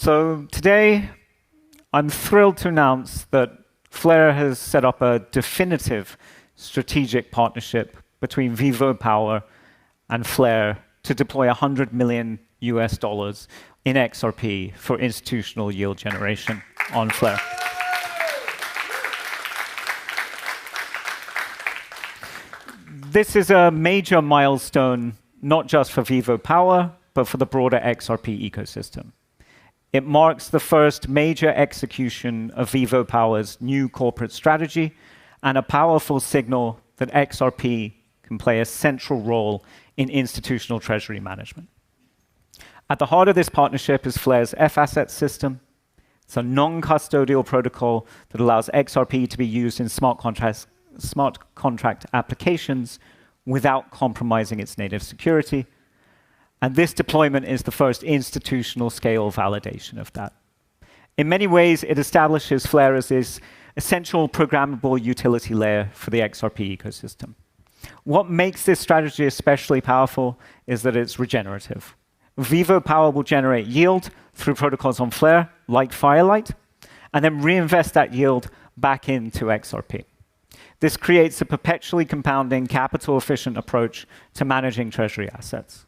So today, I'm thrilled to announce that Flare has set up a definitive strategic partnership between Vivo Power and Flare to deploy $100 million in XRP for institutional yield generation on Flare. This is a major milestone, not just for Vivo Power, but for the broader XRP ecosystem. It marks the first major execution of Vivo Power's new corporate strategy and a powerful signal that XRP can play a central role in institutional treasury management. At the heart of this partnership is Flare's F-Asset system. It's a non-custodial protocol that allows XRP to be used in smart contract applications without compromising its native security. And this deployment is the first institutional scale validation of that. In many ways, it establishes Flare as this essential programmable utility layer for the XRP ecosystem. What makes this strategy especially powerful is that it's regenerative. Vivo Power will generate yield through protocols on Flare, like Firelight, and then reinvest that yield back into XRP. This creates a perpetually compounding, capital-efficient approach to managing treasury assets.